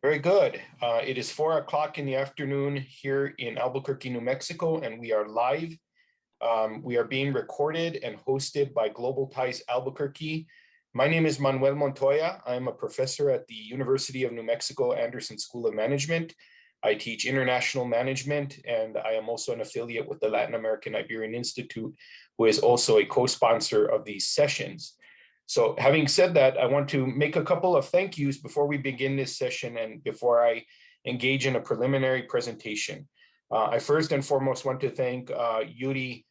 Very good. It is 4 o'clock in the afternoon here in Albuquerque, New Mexico, and we are live. We are being recorded and hosted by Global Ties Albuquerque. My name is Manuel Montoya. I'm a professor at the University of New Mexico Anderson School of Management. I teach international management, and I am also an affiliate with the Latin American Iberian Institute, who is also a co-sponsor of these sessions. So having said that, I want to make a couple of thank yous before we begin this session and before I engage in a preliminary presentation. I first and foremost want to thank Yuridia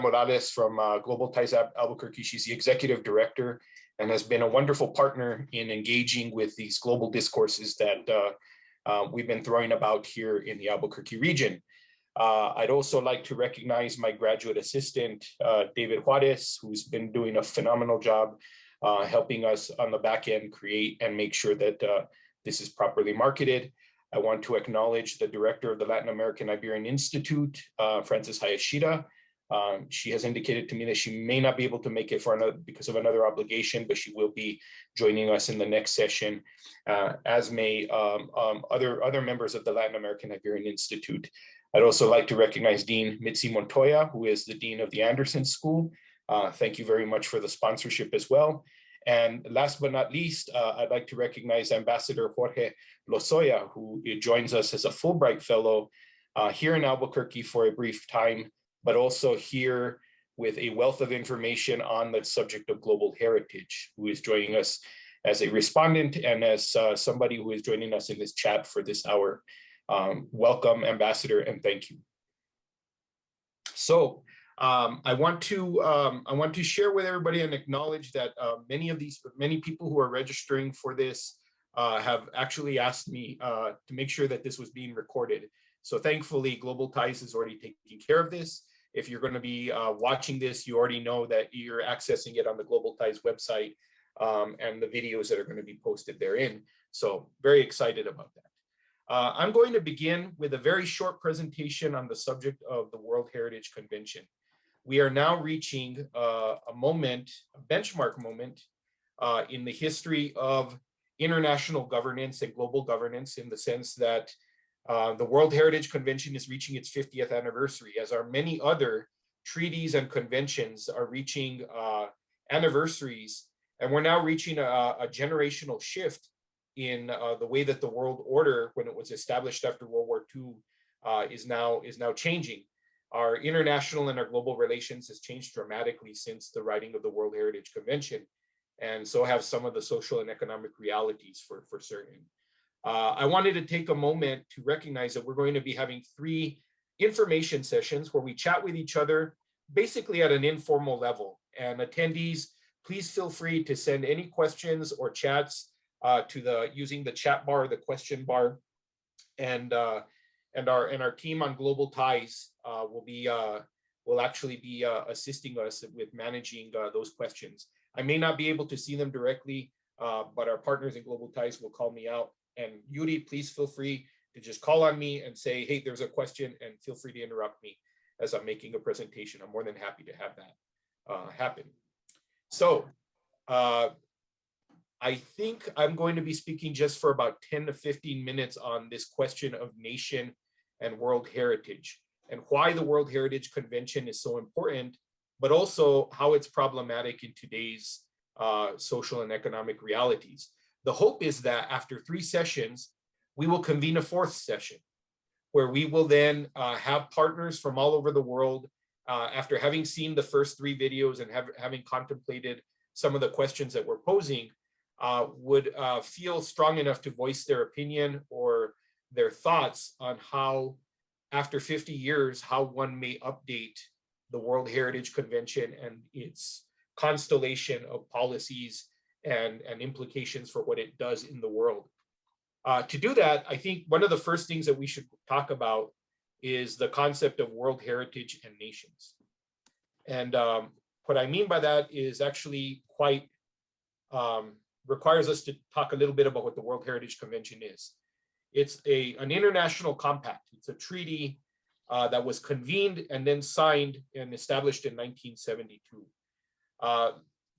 Morales from Global Ties Albuquerque. She's the executive director and has been a wonderful partner in engaging with these global discourses that we've been throwing about here in the Albuquerque region. I'd also like to recognize my graduate assistant, David Juarez, who's been doing a phenomenal job helping us on the back end create and make sure that this is properly marketed. I want to acknowledge the director of the Latin American Iberian Institute, Frances Hayashida. She has indicated to me that she may not be able to make it because of another obligation, but she will be joining us in the next session, as may other members of the Latin American Iberian Institute. I'd also like to recognize Dean Mitzi Montoya, who is the Dean of the Anderson School. Thank you very much for the sponsorship as well. And last but not least, I'd like to recognize Ambassador Jorge Lozoya, who joins us as a Fulbright Fellow here in Albuquerque for a brief time, but also here with a wealth of information on the subject of global heritage, who is joining us as a respondent and as somebody who is joining us in this chat for this hour. Welcome, Ambassador, and thank you. So I want to share with everybody and acknowledge that many people who are registering for this have actually asked me to make sure that this was being recorded. So thankfully, Global Ties is already taking care of this. If you're going to be watching this, you already know that you're accessing it on the Global Ties website and the videos that are going to be posted therein. So very excited about that. I'm going to begin with a very short presentation on the subject of the World Heritage Convention. We are now reaching a benchmark moment in the history of international governance and global governance, in the sense that the World Heritage Convention is reaching its 50th anniversary, as are many other treaties and conventions are reaching anniversaries. And we're now reaching a generational shift in the way that the world order, when it was established after World War II, is now changing. Our international and our global relations has changed dramatically since the writing of the World Heritage Convention, and so have some of the social and economic realities for certain. I wanted to take a moment to recognize that we're going to be having 3 information sessions where we chat with each other, basically at an informal level. And attendees, please feel free to send any questions or chats using the chat bar or the question bar, and our team on Global Ties will actually be assisting us with managing those questions. I may not be able to see them directly, but our partners in Global Ties will call me out. And Yuri, please feel free to just call on me and say, hey, there's a question, and feel free to interrupt me as I'm making a presentation. I'm more than happy to have that happen. So I think I'm going to be speaking just for about 10 to 15 minutes on this question of nation and world heritage, and why the World Heritage Convention is so important, but also how it's problematic in today's social and economic realities. The hope is that after 3 sessions, we will convene a 4th session, where we will then have partners from all over the world, after having seen the first 3 videos and having contemplated some of the questions that we're posing, would feel strong enough to voice their opinion or their thoughts on how, after 50 years, how one may update the World Heritage Convention and its constellation of policies and implications for what it does in the world. To do that, I think one of the first things that we should talk about is the concept of world heritage and nations. And what I mean by that is actually quite requires us to talk a little bit about what the World Heritage Convention is. It's an international compact. It's a treaty that was convened and then signed and established in 1972.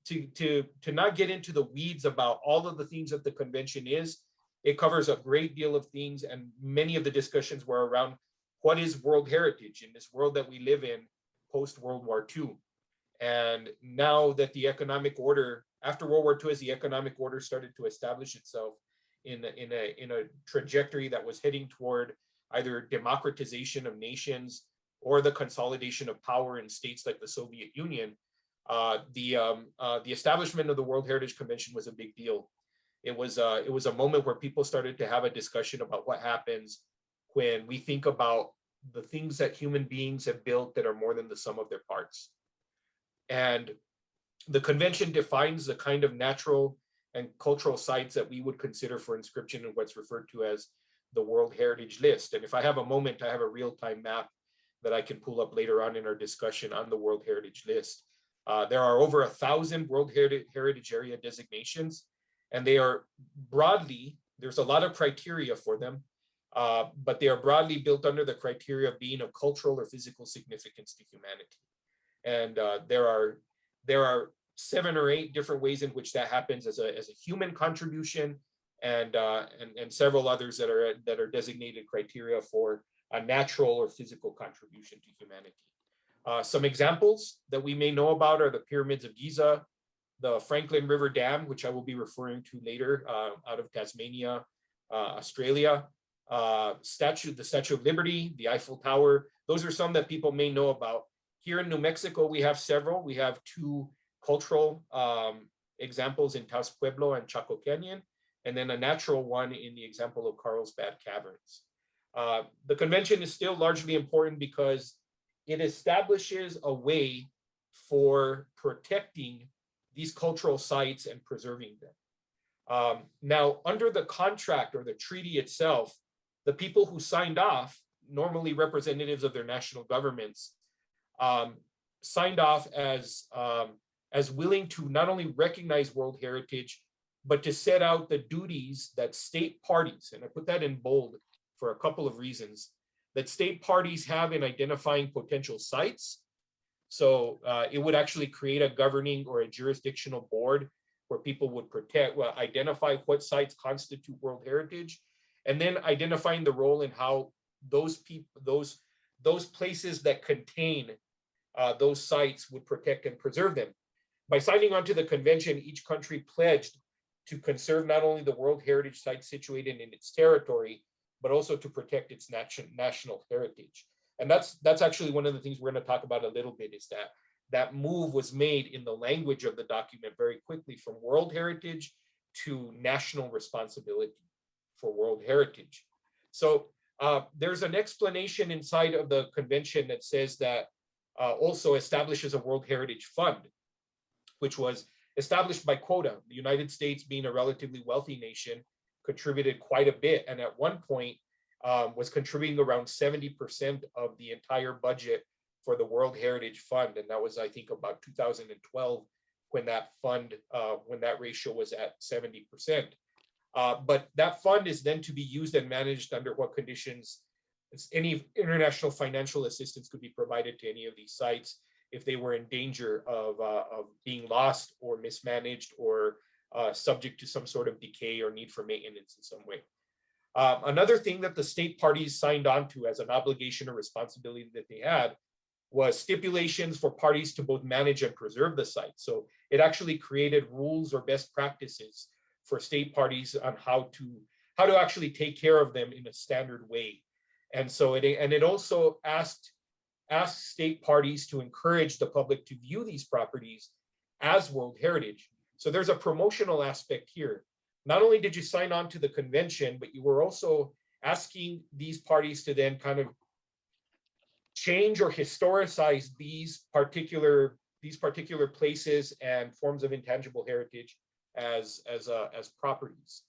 to not get into the weeds about all of the things that the convention is, it covers a great deal of things, and many of the discussions were around what is world heritage in this world that we live in post World War II. And now that the economic order after World War II, as the economic order started to establish itself in a trajectory that was heading toward either democratization of nations or the consolidation of power in states like the Soviet Union, the establishment of the World Heritage Convention was a big deal. It was a moment where people started to have a discussion about what happens when we think about the things that human beings have built that are more than the sum of their parts. And the convention defines the kind of natural and cultural sites that we would consider for inscription in what's referred to as the World Heritage List. And if I have a moment, I have a real-time map that I can pull up later on in our discussion on the World Heritage List. There are over 1,000 World Heritage Area designations, and they are broadly, there's a lot of criteria for them, but they are broadly built under the criteria of being of cultural or physical significance to humanity. And there are 7 or 8 different ways in which that happens as a human contribution, and several others that are designated criteria for a natural or physical contribution to humanity. Some examples that we may know about are the pyramids of Giza, the Franklin River Dam, which I will be referring to later, out of Tasmania, Australia, the Statue of Liberty, the Eiffel Tower. Those are some that people may know about. Here in New Mexico, we have several. We have 2 cultural examples in Taos Pueblo and Chaco Canyon, and then a natural one in the example of Carlsbad Caverns. The convention is still largely important because it establishes a way for protecting these cultural sites and preserving them. Now, under the contract or the treaty itself, the people who signed off, normally representatives of their national governments, signed off as willing to not only recognize World Heritage, but to set out the duties that state parties, and I put that in bold for a couple of reasons, that state parties have in identifying potential sites. So it would actually create a governing or a jurisdictional board where people would identify what sites constitute World Heritage, and then identifying the role in how those places that contain those sites would protect and preserve them. By signing on to the convention, each country pledged to conserve not only the World Heritage sites situated in its territory, but also to protect its national heritage. And that's actually one of the things we're going to talk about a little bit, is that move was made in the language of the document very quickly from World Heritage to national responsibility for World Heritage. So there's an explanation inside of the convention that says that also establishes a World Heritage Fund, which was established by quota. The United States, being a relatively wealthy nation, contributed quite a bit, and at one point was contributing around 70% of the entire budget for the World Heritage Fund, and that was, I think, about 2012 when that fund, when that ratio was at 70%. But that fund is then to be used and managed under what conditions any international financial assistance could be provided to any of these sites if they were in danger of being lost or mismanaged or subject to some sort of decay or need for maintenance in some way. Another thing that the state parties signed on to as an obligation or responsibility that they had was stipulations for parties to both manage and preserve the site. So it actually created rules or best practices for state parties on how to actually take care of them in a standard way. And so it also asked state parties to encourage the public to view these properties as World Heritage. So there's a promotional aspect here. Not only did you sign on to the convention, but you were also asking these parties to then kind of change or historicize these particular places and forms of intangible heritage as properties.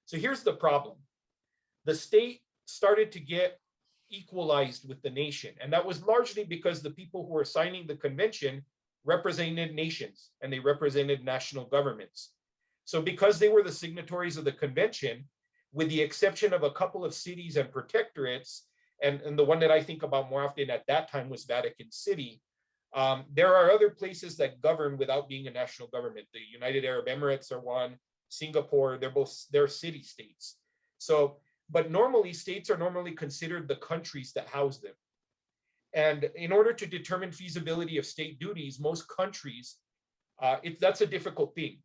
So here's the problem. The state started to get equalized with the nation, and that was largely because the people who were signing the convention represented nations and they represented national governments. So because they were the signatories of the convention, with the exception of a couple of cities and protectorates, and the one that I think about more often at that time was Vatican City, There are other places that govern without being a national government. The United Arab Emirates are one, Singapore, they're city states. So, but normally states are normally considered the countries that house them. And in order to determine feasibility of state duties, most countries, that's a difficult thing.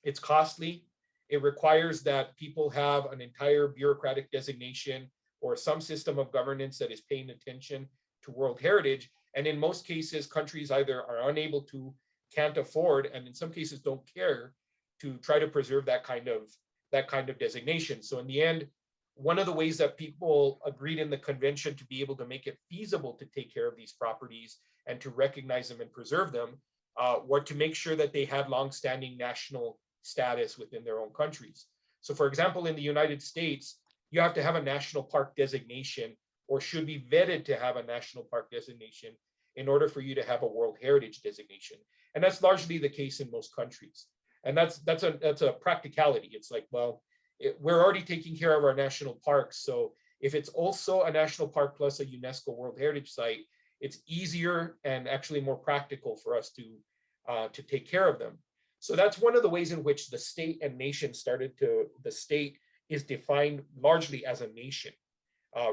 It's costly. It requires that people have an entire bureaucratic designation or some system of governance that is paying attention to World Heritage. And in most cases, countries either are unable to, can't afford, and in some cases don't care to try to preserve that kind of designation. So in the end, one of the ways that people agreed in the convention to be able to make it feasible to take care of these properties and to recognize them and preserve them were to make sure that they had longstanding national status within their own countries. So for example, in the United States, you have to have a national park designation or should be vetted to have a national park designation in order for you to have a World Heritage designation. And that's largely the case in most countries. And that's a practicality. It's like, well, we're already taking care of our national parks. So if it's also a national park plus a UNESCO World Heritage site, it's easier and actually more practical for us to take care of them. So that's one of the ways in which the state and nation the state is defined largely as a nation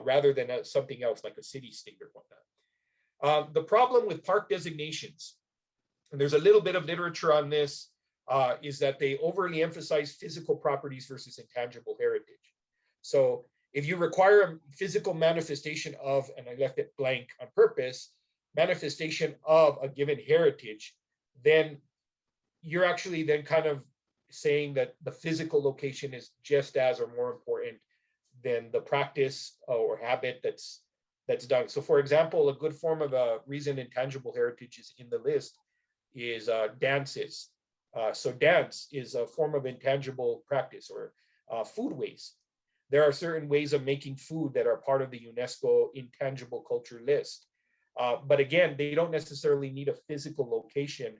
rather than as something else like a city state or whatnot. The problem with park designations, and there's a little bit of literature on this, is that they overly emphasize physical properties versus intangible heritage. So if you require a physical manifestation of, and I left it blank on purpose, manifestation of a given heritage, then you're actually then kind of saying that the physical location is just as or more important than the practice or habit that's done. So for example, a good form of a reason intangible heritage is in the list is dances. So dance is a form of intangible practice or food ways. There are certain ways of making food that are part of the UNESCO intangible culture list. But again, they don't necessarily need a physical location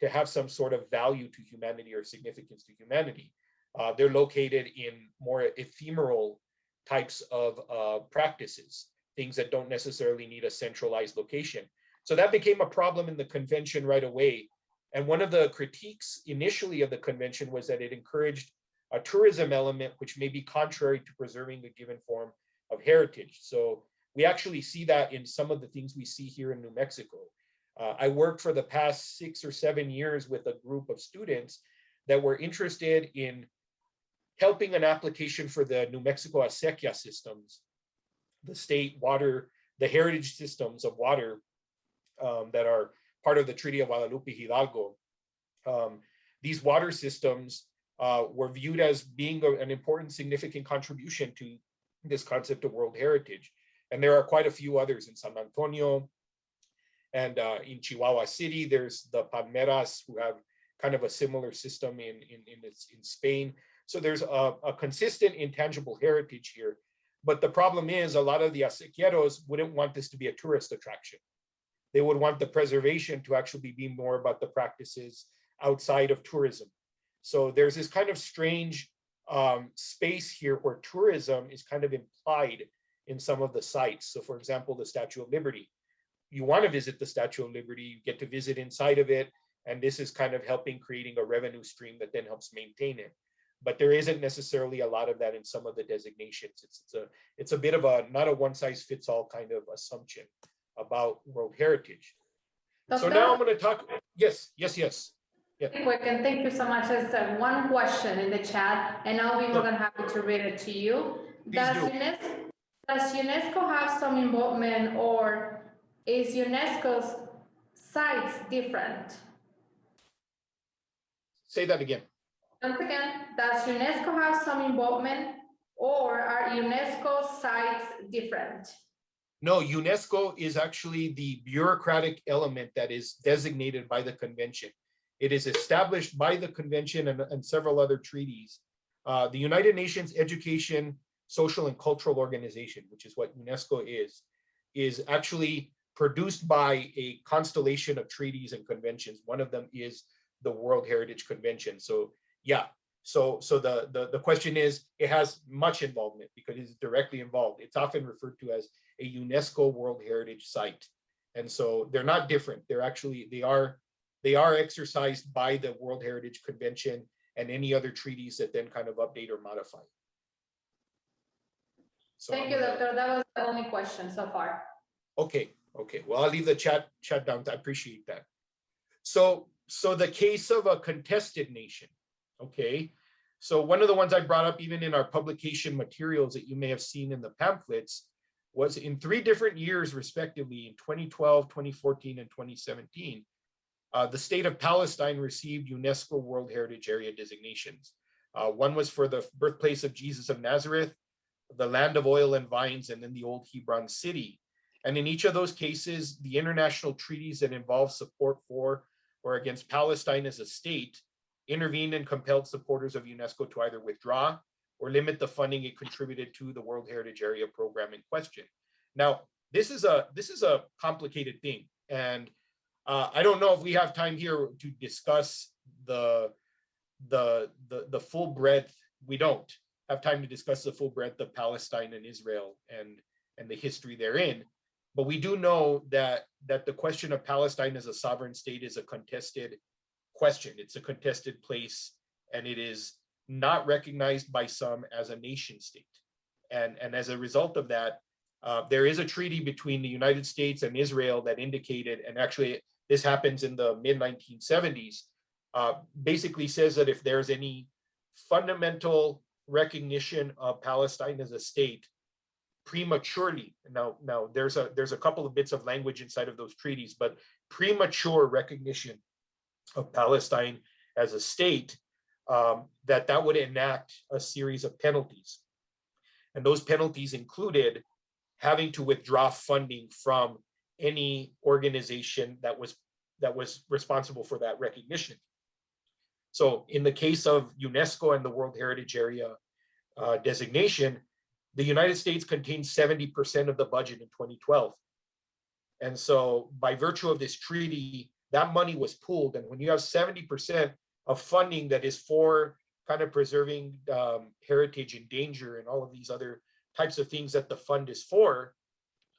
to have some sort of value to humanity or significance to humanity. They're located in more ephemeral types of practices, things that don't necessarily need a centralized location. So that became a problem in the convention right away. And one of the critiques initially of the convention was that it encouraged a tourism element, which may be contrary to preserving a given form of heritage. So we actually see that in some of the things we see here in New Mexico. I worked for the past 6 or 7 years with a group of students that were interested in helping an application for the New Mexico acequia systems, the state water, the heritage systems of water that are part of the Treaty of Guadalupe Hidalgo. These water systems were viewed as being an important, significant contribution to this concept of World Heritage. And there are quite a few others in San Antonio and in Chihuahua City. There's the Palmeras, who have kind of a similar system in Spain. So there's a consistent intangible heritage here. But the problem is a lot of the acequieros wouldn't want this to be a tourist attraction. They would want the preservation to actually be more about the practices outside of tourism. So there's this kind of strange space here where tourism is kind of implied in some of the sites. So for example, the Statue of Liberty. You want to visit the Statue of Liberty, you get to visit inside of it, and this is kind of helping creating a revenue stream that then helps maintain it. But there isn't necessarily a lot of that in some of the designations. It's a bit of a, not a one size fits all kind of assumption about World Heritage. So now I'm going to talk, yes. Yeah. Quick, and thank you so much. There's one question in the chat, and I'll be more than happy to read it to you. Does UNESCO have some involvement, or is UNESCO's sites different? Say that again. Once again, does UNESCO have some involvement, or are UNESCO sites different? No, UNESCO is actually the bureaucratic element that is designated by the convention. It is established by the convention and several other treaties. The United Nations Education, Social and Cultural Organization, which is what UNESCO is actually produced by a constellation of treaties and conventions. One of them is the World Heritage Convention. So yeah, so the question is, it has much involvement because it's directly involved. It's often referred to as a UNESCO World Heritage Site. And so they're not different. They're actually, they are exercised by the World Heritage Convention and any other treaties that then kind of update or modify. So thank you, Doctor. That was the only question so far. Okay, well, I'll leave the chat down. I appreciate that. So the case of a contested nation, okay? So one of the ones I brought up even in our publication materials that you may have seen in the pamphlets was in 3 different years, respectively, in 2012, 2014, and 2017, the state of Palestine received UNESCO World Heritage Area designations. One was for the birthplace of Jesus of Nazareth, the land of oil and vines, and then the old Hebron city. And in each of those cases, the international treaties that involve support for or against Palestine as a state intervened and compelled supporters of UNESCO to either withdraw or limit the funding it contributed to the World Heritage Area program in question. Now, this is a complicated thing, and I don't know if we have time here to discuss the full breadth. We don't have time to discuss the full breadth of Palestine and Israel and the history therein. But we do know that the question of Palestine as a sovereign state is a contested question. It's a contested place, and it is not recognized by some as a nation state. And as a result of that, there is a treaty between the United States and Israel that indicated, and actually this happens in the mid-1970s, basically says that if there's any fundamental recognition of Palestine as a state prematurely, now there's a couple of bits of language inside of those treaties, but premature recognition of Palestine as a state, that would enact a series of penalties. And those penalties included having to withdraw funding from any organization that was responsible for that recognition. So in the case of UNESCO and the World Heritage Area designation, the United States contained 70% of the budget in 2012. And so by virtue of this treaty, that money was pooled. And when you have 70% of funding that is for kind of preserving heritage and danger and all of these other types of things that the fund is for,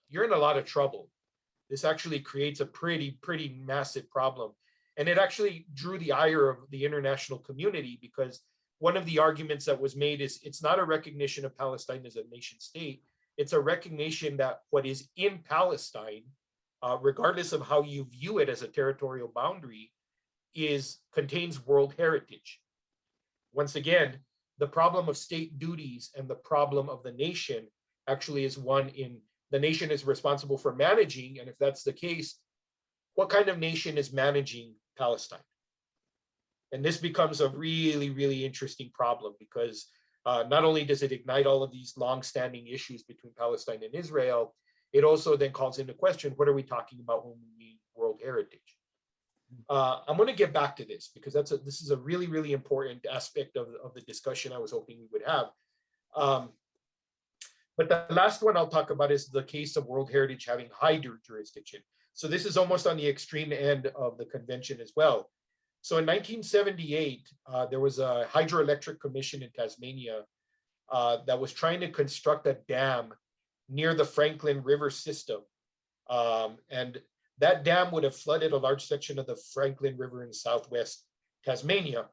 you're in a lot of trouble. This actually creates a pretty massive problem. And it actually drew the ire of the international community, because one of the arguments that was made is it's not a recognition of Palestine as a nation state. It's a recognition that what is in Palestine, regardless of how you view it as a territorial boundary, contains world heritage. Once again, the problem of state duties and the problem of the nation actually is one in the nation is responsible for managing. And if that's the case, what kind of nation is managing Palestine? And this becomes a really interesting problem, because not only does it ignite all of these long-standing issues between Palestine and Israel, it also then calls into question, what are we talking about when we mean world heritage? I'm going to get back to this, because this is a really important aspect of the discussion I was hoping we would have. But the last one I'll talk about is the case of World Heritage having high jurisdiction. So this is almost on the extreme end of the convention as well. So in 1978, there was a hydroelectric commission in Tasmania that was trying to construct a dam near the Franklin River system. And that dam would have flooded a large section of the Franklin River in southwest Tasmania.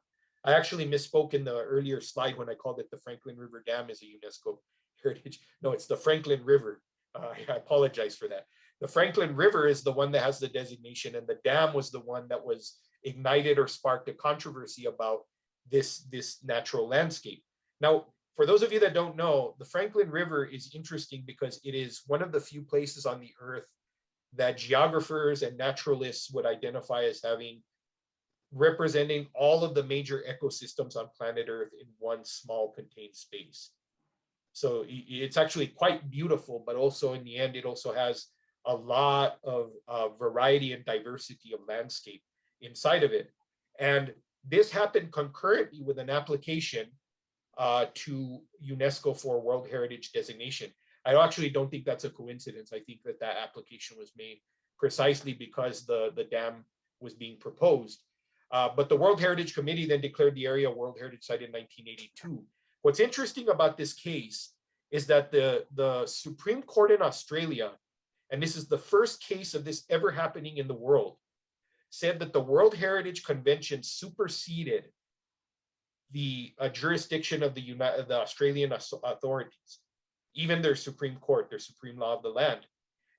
I actually misspoke in the earlier slide when I called it the Franklin River Dam as a UNESCO heritage. No, it's the Franklin River. I apologize for that. The Franklin River is the one that has the designation, and the dam was the one that was ignited or sparked a controversy about this natural landscape. Now, for those of you that don't know, the Franklin River is interesting because it is one of the few places on the earth that geographers and naturalists would identify as representing all of the major ecosystems on planet Earth in one small contained space. So it's actually quite beautiful, but also in the end, it also has a lot of variety and diversity of landscape inside of it. And this happened concurrently with an application to UNESCO for World Heritage designation. I actually don't think that's a coincidence. I think that application was made precisely because the dam was being proposed. But the World Heritage Committee then declared the area a World Heritage Site in 1982. What's interesting about this case is that the Supreme Court in Australia and this is the first case of this ever happening in the world, said that the World Heritage Convention superseded the jurisdiction of the Australian authorities, even their Supreme Court, their supreme law of the land.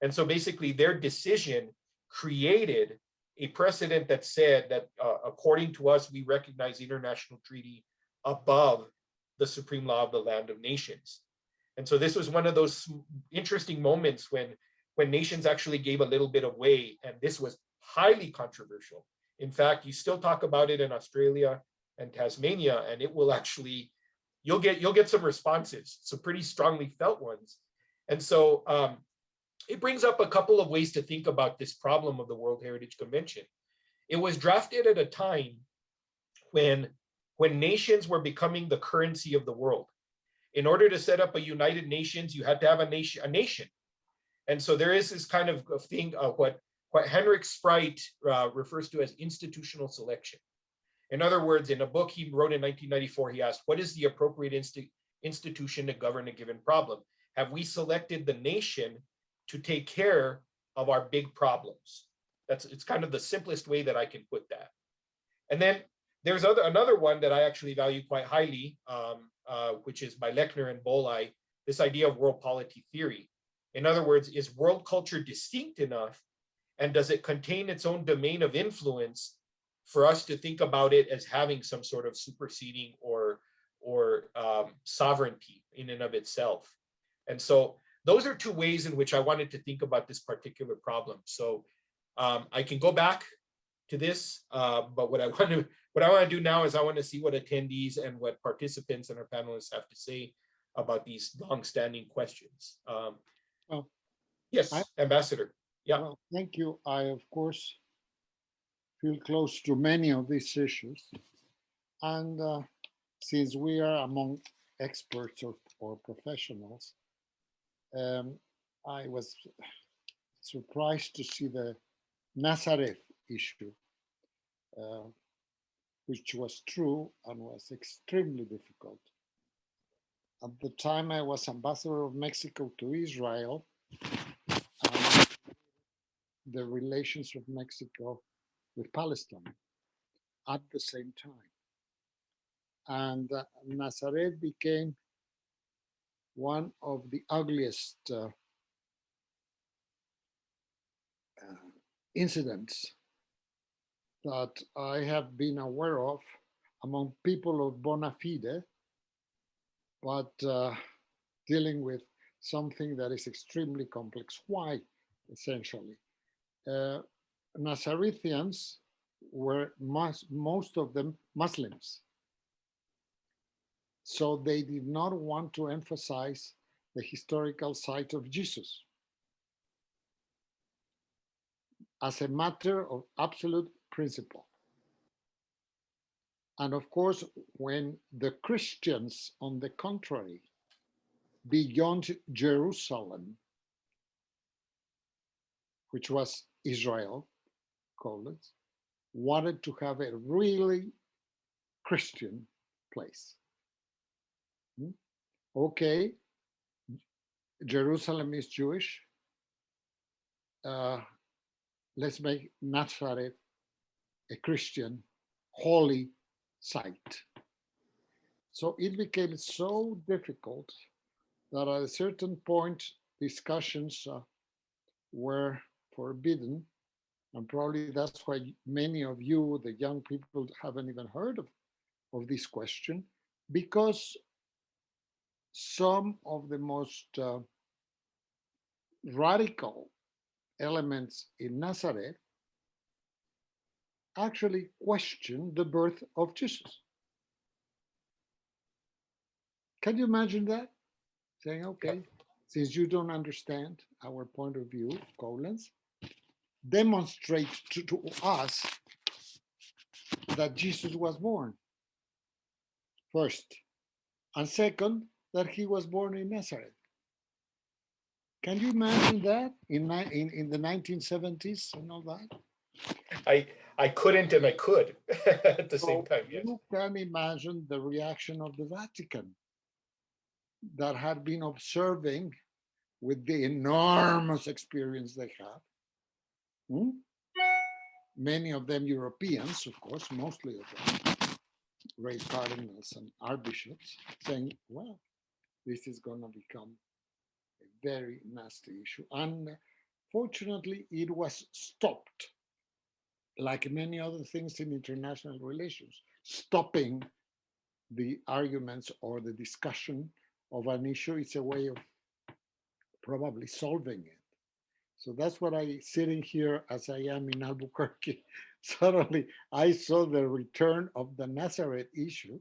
And so basically their decision created a precedent that said that according to us, we recognize international treaty above the supreme law of the land of nations. And so this was one of those interesting moments when nations actually gave a little bit of way, and this was highly controversial. In fact, you still talk about it in Australia and Tasmania, and it will actually, you'll get some responses, some pretty strongly felt ones. And so it brings up a couple of ways to think about this problem of the World Heritage Convention. It was drafted at a time when nations were becoming the currency of the world. In order to set up a United Nations, you had to have a nation. And so there is this kind of thing of what Henrik Sprite refers to as institutional selection. In other words, in a book he wrote in 1994, he asked, what is the appropriate institution to govern a given problem? Have we selected the nation to take care of our big problems? It's kind of the simplest way that I can put that. And then there's another one that I actually value quite highly, which is by Lechner and Bolai, this idea of world polity theory. In other words, is world culture distinct enough, and does it contain its own domain of influence for us to think about it as having some sort of superseding or sovereignty in and of itself? And so those are two ways in which I wanted to think about this particular problem. So I can go back to this, but what I want to do now is I want to see what attendees and what participants and our panelists have to say about these long-standing questions. Well, yes, Ambassador. Yeah. Well, thank you. I, of course, feel close to many of these issues. And since we are among experts or professionals, I was surprised to see the Nazareth issue, which was true and was extremely difficult. At the time, I was ambassador of Mexico to Israel, and the relations of Mexico with Palestine at the same time. And Nazareth became one of the ugliest incidents that I have been aware of among people of bona fide, but dealing with something that is extremely complex. Why, essentially? Nazarethians were most of them Muslims. So they did not want to emphasize the historical site of Jesus as a matter of absolute principle. And of course, when the Christians, on the contrary, beyond Jerusalem, which was Israel, wanted to have a really Christian place. Okay, Jerusalem is Jewish. Let's make Nazareth a Christian holy site. So it became so difficult that at a certain point, discussions were forbidden. And probably that's why many of you, the young people, haven't even heard of this question, because some of the most radical elements in Nazareth actually question the birth of Jesus. Can you imagine that? Saying, okay, since you don't understand our point of view, Koblenz, demonstrate to us that Jesus was born, first. And second, that he was born in Nazareth. Can you imagine that in the 1970s and all that? I couldn't and I could at the same time. Yes. You can imagine the reaction of the Vatican that had been observing with the enormous experience they had. Many of them Europeans, of course, mostly of them, raised cardinals and archbishops, saying, well, this is going to become a very nasty issue. And fortunately, it was stopped, like many other things in international relations, stopping the arguments or the discussion of an issue is a way of probably solving it. So that's what sitting here as I am in Albuquerque, suddenly I saw the return of the Nazareth issue,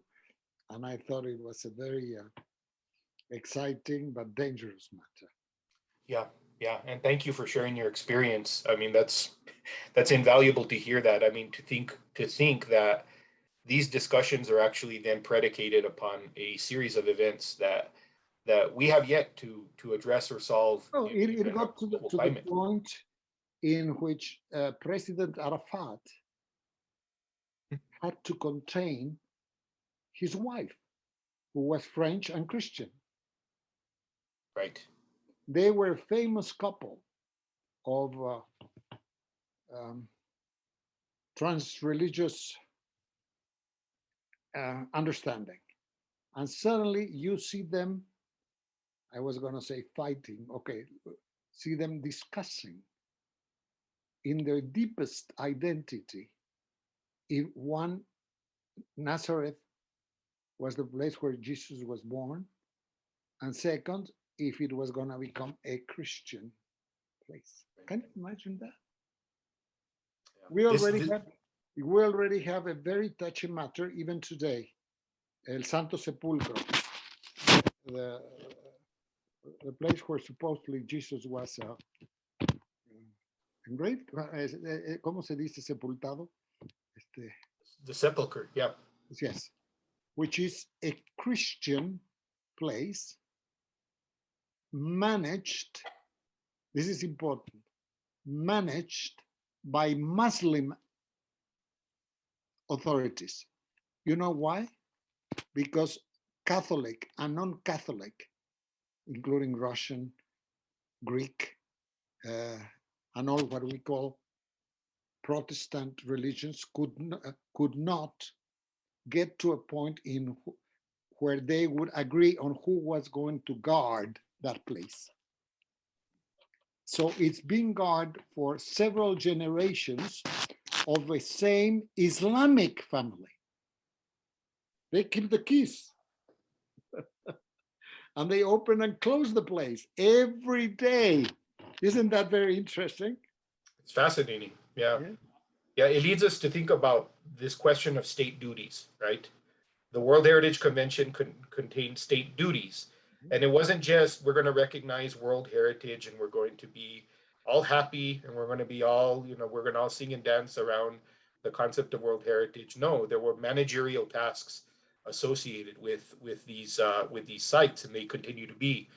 and I thought it was a very exciting but dangerous matter. Yeah, and thank you for sharing your experience. I mean, that's invaluable to hear that. I mean, to think that these discussions are actually then predicated upon a series of events that we have yet to address or solve. Oh, it got to the point in which President Arafat had to contain his wife, who was French and Christian. Right. They were a famous couple of trans-religious understanding. And suddenly you see them, I was going to say fighting, okay, see them discussing in their deepest identity if one, Nazareth was the place where Jesus was born, and second, if it was going to become a Christian place. Can you imagine that? Yeah. We already have a very touchy matter even today. El Santo Sepulcro, the place where supposedly Jesus was engraved. ¿Cómo se dice sepultado? The sepulcher, yeah. Yes, which is a Christian place managed, this is important, managed by Muslim authorities. You know why? Because Catholic and non-Catholic, including Russian, Greek, and all what we call Protestant religions could not get to a point in where they would agree on who was going to guard that place. So it's been guarded for several generations of the same Islamic family. They keep the keys. And they open and close the place every day. Isn't that very interesting? It's fascinating. Yeah. It leads us to think about this question of state duties, right? The World Heritage Convention contained state duties. And it wasn't just, we're going to recognize World Heritage and we're going to be all happy and we're going to be all, we're going to all sing and dance around the concept of World Heritage. No, there were managerial tasks associated with these sites, and they continue to be,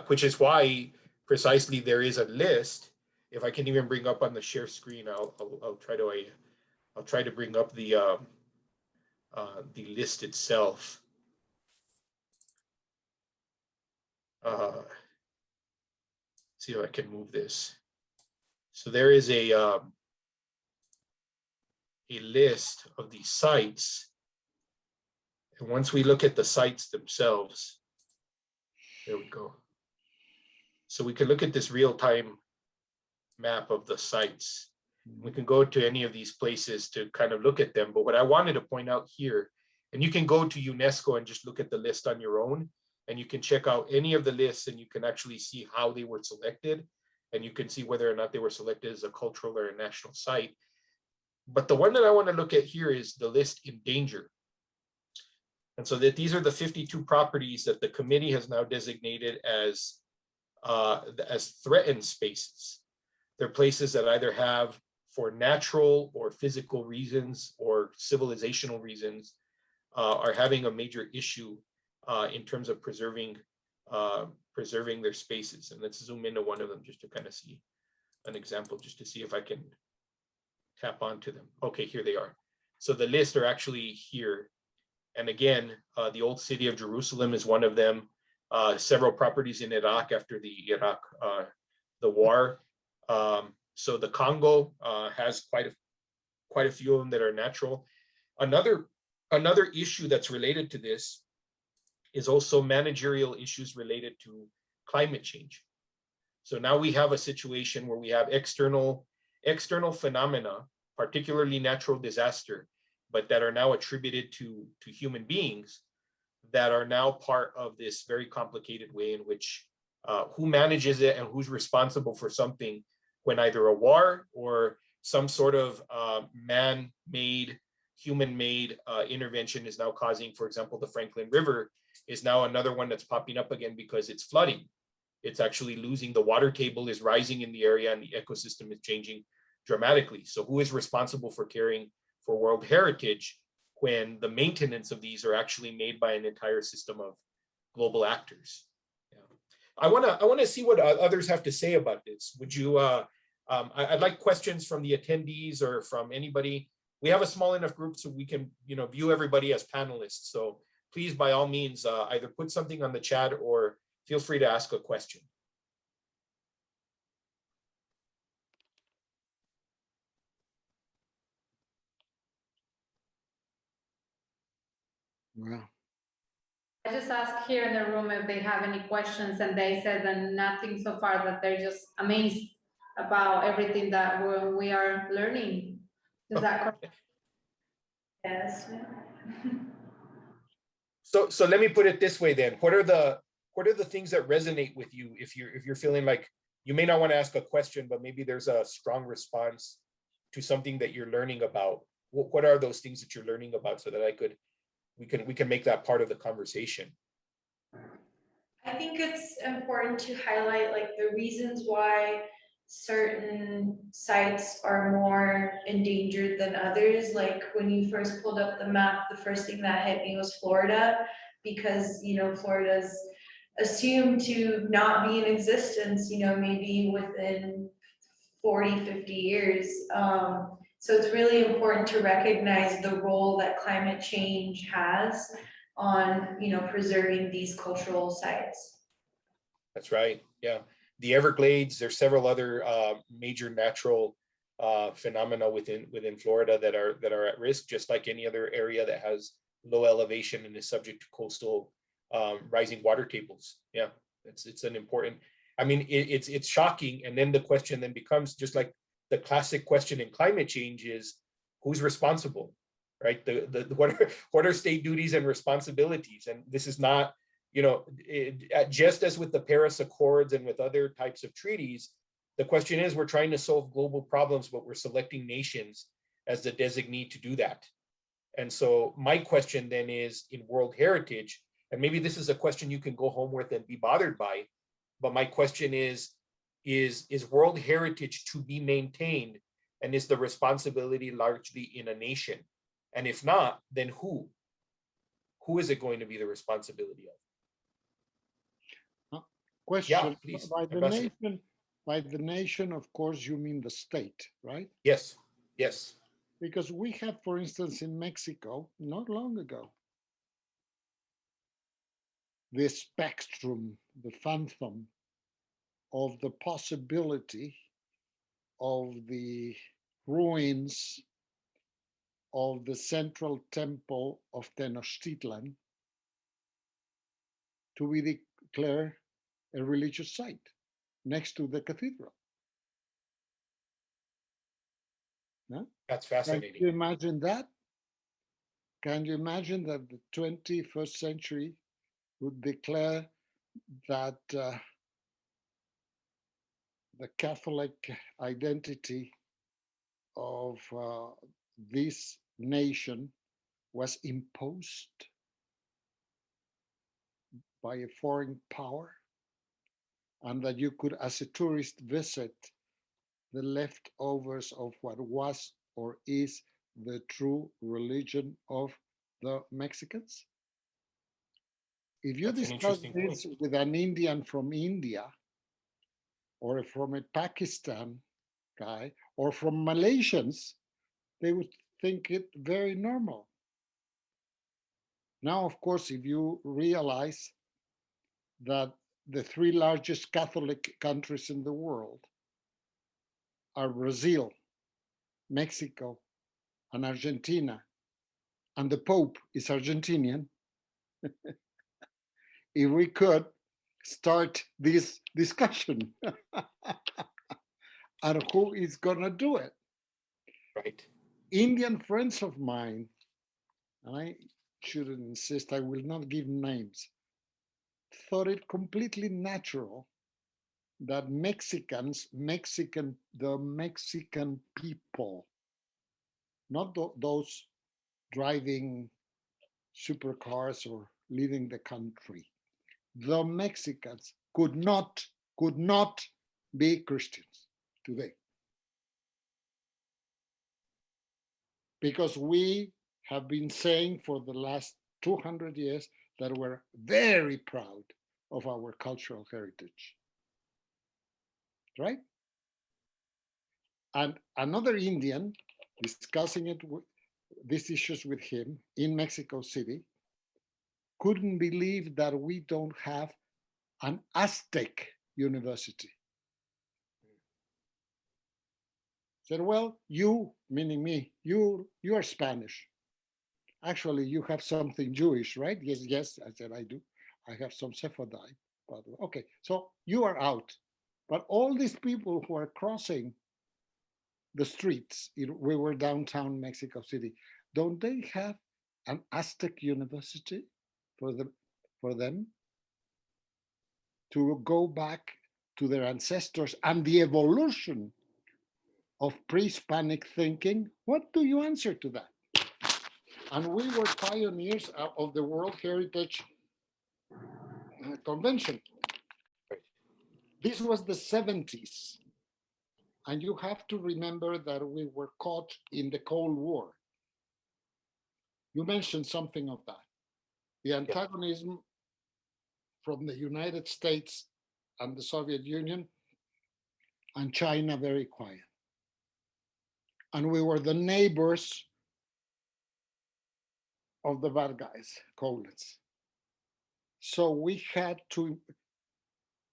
which is why precisely there is a list. If I can even bring up on the share screen, I'll try to bring up the list itself. See if I can move this. So there is a list of these sites. And once we look at the sites themselves, there we go. So we can look at this real-time map of the sites. We can go to any of these places to kind of look at them. But what I wanted to point out here, and you can go to UNESCO and just look at the list on your own, and you can check out any of the lists and you can actually see how they were selected. And you can see whether or not they were selected as a cultural or a national site. But the one that I want to look at here is the list in danger. And so that these are the 52 properties that the committee has now designated as threatened spaces. They're places that either have, for natural or physical reasons or civilizational reasons, are having a major issue in terms of preserving their spaces. And let's zoom into one of them just to kind of see an example, just to see if I can tap onto them. Okay, here they are. So the list are actually here. And again, the old city of Jerusalem is one of them. several properties in Iraq after the war. So the Congo has quite a few of them that are natural. Another issue that's related to this is also managerial issues related to climate change. So now we have a situation where we have external phenomena, particularly natural disaster, but that are now attributed to human beings, that are now part of this very complicated way in which who manages it and who's responsible for something when either a war or some sort of man-made, human-made intervention is now causing, for example, the Franklin River is now another one that's popping up again because it's flooding. It's actually losing, the water table is rising in the area and the ecosystem is changing dramatically. So who is responsible for caring for World Heritage when the maintenance of these are actually made by an entire system of global actors? Yeah. I want to see what others have to say about this. Would you, I'd like questions from the attendees or from anybody. We have a small enough group so we can, view everybody as panelists. So please, by all means, either put something on the chat or feel free to ask a question. Well, I just asked here in the room if they have any questions, and they said that nothing so far, that they're just amazed about everything that we are learning. Is that correct? Yes. So let me put it this way then. What are the things that resonate with you if you're feeling like you may not want to ask a question, but maybe there's a strong response to something that you're learning about? What are those things that you're learning about so that we can make that part of the conversation? I think it's important to highlight like the reasons why certain sites are more endangered than others. Like when you first pulled up the map, the first thing that hit me was Florida, because Florida's assumed to not be in existence, maybe within 40, 50 years. So it's really important to recognize the role that climate change has on, preserving these cultural sites. That's right. Yeah. The Everglades, there's several other major natural phenomena within Florida that are at risk, just like any other area that has low elevation and is subject to coastal rising water tables. Yeah, it's an important, I mean, it's shocking. And then the question then becomes, just like the classic question in climate change, is who's responsible, right? What are state duties and responsibilities? And this is not, just as with the Paris Accords and with other types of treaties, the question is, we're trying to solve global problems, but we're selecting nations as the designee to do that. And so my question then is, in World Heritage, and maybe this is a question you can go home with and be bothered by, but my question is World Heritage to be maintained, and is the responsibility largely in a nation? And if not, then who is it going to be the responsibility of? question. Yeah, please. By the nation, of course, you mean the state, right? Yes, yes. Because we have, for instance, in Mexico, not long ago, the spectrum, the phantom of the possibility of the ruins of the central temple of Tenochtitlan to be declared a religious site next to the cathedral. No? That's fascinating. Can you imagine that? Can you imagine that the 21st century would declare that the Catholic identity of this nation was imposed by a foreign power, and that you could, as a tourist, visit the leftovers of what was or is the true religion of the Mexicans? If you discuss this with an Indian from India, or from a Pakistan guy, or from Malaysians, they would think it very normal. Now, of course, if you realize that the three largest Catholic countries in the world are Brazil, Mexico, and Argentina, and the Pope is Argentinian, if we could start this discussion and who is gonna do it. Right. Indian friends of mine, and I shouldn't insist, I will not give names, thought it completely natural that the Mexican people, not those driving supercars or leading the country, the Mexicans could not be Christians today. Because we have been saying for the last 200 years that we're very proud of our cultural heritage, right? And another Indian discussing these issues with him in Mexico City couldn't believe that we don't have an Aztec university. Said, well, you, meaning me, you are Spanish. Actually, you have something Jewish, right? Yes, I said, I do. I have some Sephardic. But okay, so you are out. But all these people who are crossing the streets, we were downtown Mexico City, don't they have an Aztec university for them to go back to their ancestors and the evolution of pre-Hispanic thinking? What do you answer to that? And we were pioneers of the World Heritage Convention. This was the 70s. And you have to remember that we were caught in the Cold War. You mentioned something of that. The antagonism from the United States and the Soviet Union, and China very quiet. And we were the neighbors of the bad guys, colons. So we had to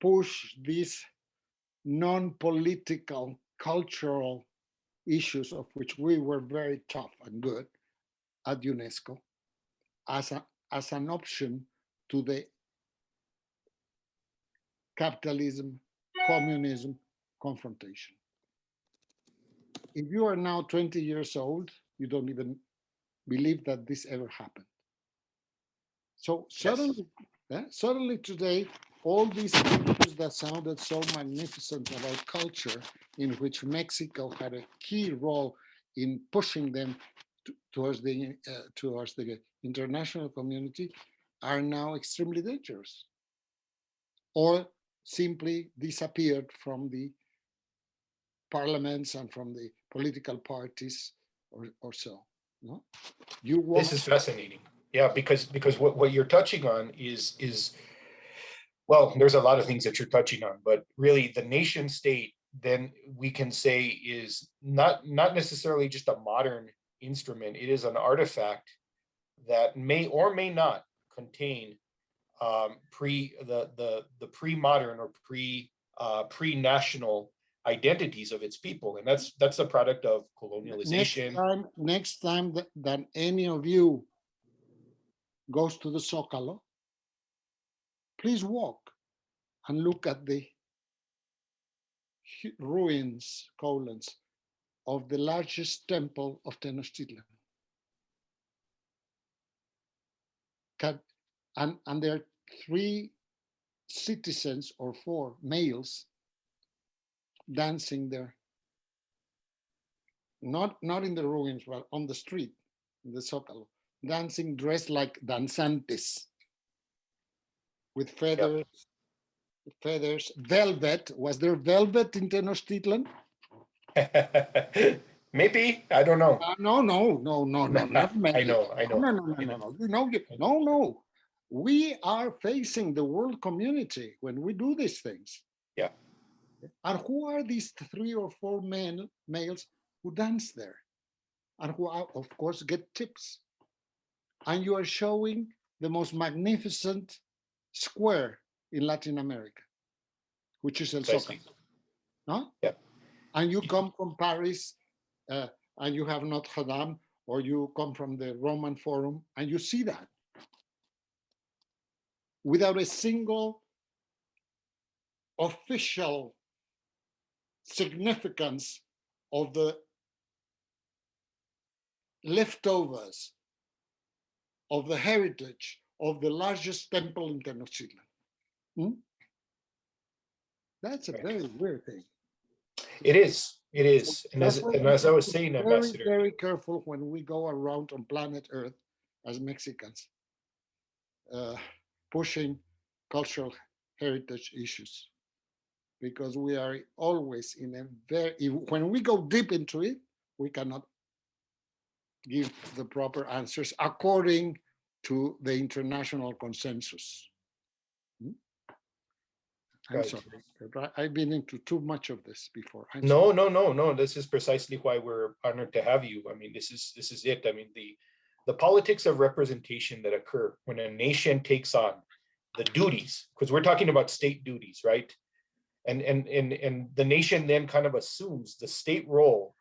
push these non-political, cultural issues, of which we were very tough and good at UNESCO, as an option to the capitalism, communism confrontation. If you are now 20 years old, you don't even believe that this ever happened. So suddenly, suddenly today, all these issues that sounded so magnificent about culture, in which Mexico had a key role in pushing them towards the international community, are now extremely dangerous, or simply disappeared from the parliaments and from the political parties, or so. No? This is fascinating. Yeah, because what you're touching on is well, there's a lot of things that you're touching on, but really the nation state, then we can say, is not necessarily just a modern instrument. It is an artifact that may or may not contain the pre-modern or pre-national identities of its people, and that's a product of colonialization. Next time that any of you goes to the Zócalo, please walk and look at the ruins, colons, of the largest temple of Tenochtitlan. And there are 3 citizens or 4 males dancing there. Not in the ruins, but on the street, in the Zócalo, dancing dressed like danzantes, with feathers, velvet. Was there velvet in Tenochtitlan? Maybe, I don't know. No, not maybe. I know. No. We are facing the world community when we do these things. Yeah. And who are these 3 or 4 males who dance there? And who, are, of course, get tips. And you are showing the most magnificent square in Latin America, which is El Precisely. Zócalo. No? Yeah. And you come from Paris and you have Notre Dame, or you come from the Roman Forum, and you see that without a single official significance of the leftovers of the heritage of the largest temple in Tenochtitlan. That's a very weird thing. It is. It is. And That's as, why and we as I have was to saying, be very, Ambassador, very careful when we go around on planet Earth as Mexicans, pushing cultural heritage issues, because we are always in a when we go deep into it, we cannot give the proper answers according to the international consensus. I'm Right. sorry, I've been into too much of this before. no, no, no, no. This is precisely why we're honored to have you. I mean, this is it. I mean, the politics of representation that occur when a nation takes on the duties, because we're talking about state duties, right? And the nation then kind of assumes the state role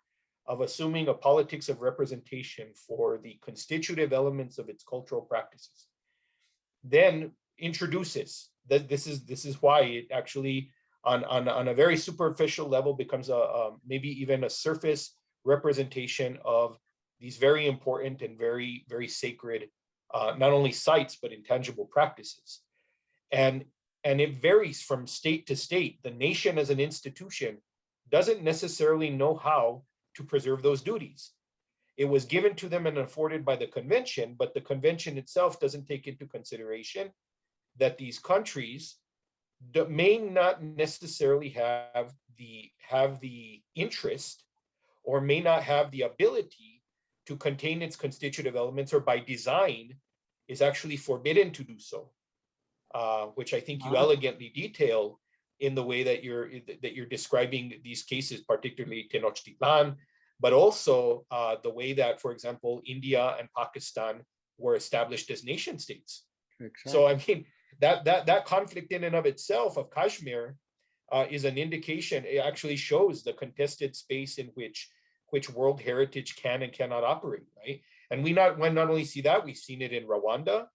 of assuming a politics of representation for the constitutive elements of its cultural practices, then introduces that this is why it actually on a very superficial level becomes a maybe even a surface representation of these very important and very, very sacred not only sites but intangible practices. And it varies from state to state. The nation as an institution doesn't necessarily know how to preserve those duties. It was given to them and afforded by the convention, but the convention itself doesn't take into consideration that these countries may not necessarily have the interest or may not have the ability to contain its constitutive elements, or by design is actually forbidden to do so, which I think you elegantly detail in the way that you're describing these cases, particularly Tenochtitlan, but also the way that, for example, India and Pakistan were established as nation states. Exactly. So I mean, that conflict in and of itself of Kashmir is an indication. It actually shows the contested space in which World Heritage can and cannot operate, right? And we not only see that, we've seen it in Rwanda,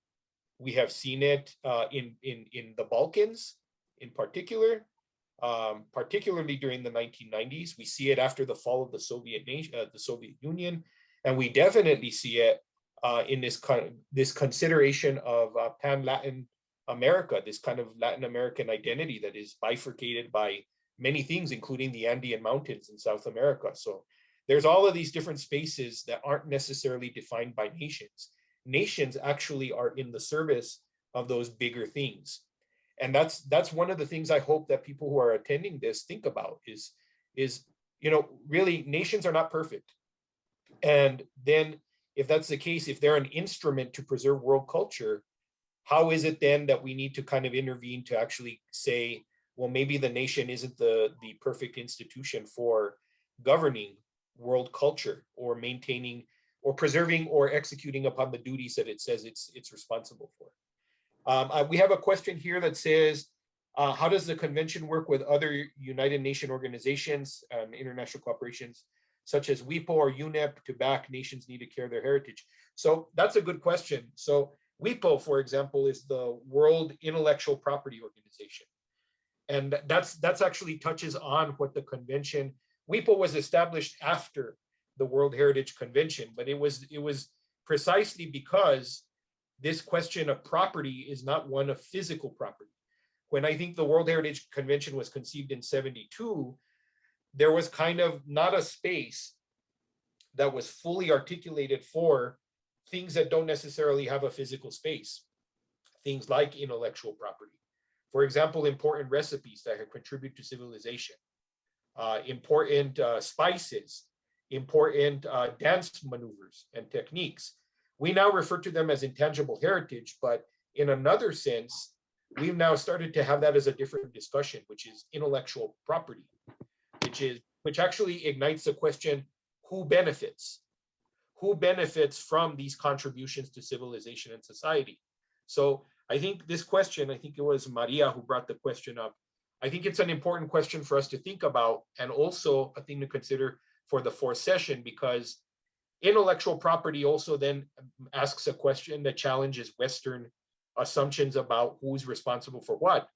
we have seen it in the Balkans in particular, particularly during the 1990s. We see it after the fall of the Soviet Union, and we definitely see it in this consideration of pan-Latin America, this kind of Latin American identity that is bifurcated by many things, including the Andean Mountains in South America. So there's all of these different spaces that aren't necessarily defined by nations. Nations actually are in the service of those bigger things. And that's one of the things I hope that people who are attending this think about is, really nations are not perfect. And then if that's the case, if they're an instrument to preserve world culture, how is it then that we need to kind of intervene to actually say, well, maybe the nation isn't the perfect institution for governing world culture or maintaining or preserving or executing upon the duties that it says it's responsible for. We have a question here that says, how does the convention work with other United Nations organizations and international corporations such as WIPO or UNEP to back nations need to care their heritage? So that's a good question. So WIPO, for example, is the World Intellectual Property Organization. And that's actually touches on what the convention, WIPO was established after the World Heritage Convention, but it was precisely because this question of property is not one of physical property. When I think the World Heritage Convention was conceived in '72, there was kind of not a space that was fully articulated for things that don't necessarily have a physical space. Things like intellectual property. For example, important recipes that contribute to civilization, important spices, important dance maneuvers and techniques. We now refer to them as intangible heritage, but in another sense, we've now started to have that as a different discussion, which is intellectual property, which actually ignites the question, who benefits? Who benefits from these contributions to civilization and society? So I think this question, I think it was Maria who brought the question up. I think it's an important question for us to think about, and also a thing to consider for the fourth session, because intellectual property also then asks a question that challenges Western assumptions about who's responsible for what.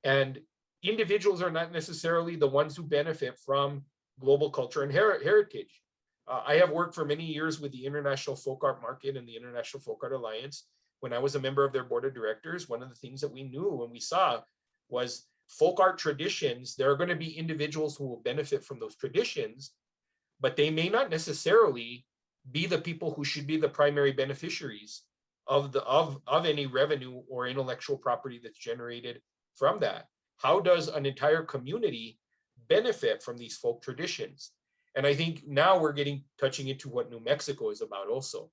And individuals are not necessarily the ones who benefit from global culture and heritage. I have worked for many years with the International Folk Art Market and the International Folk Art Alliance. When I was a member of their board of directors, one of the things that we knew and we saw was folk art traditions. There are going to be individuals who will benefit from those traditions, but they may not necessarily be the people who should be the primary beneficiaries of any revenue or intellectual property that's generated from that. How does an entire community benefit from these folk traditions? And I think now we're touching into what New Mexico is about also,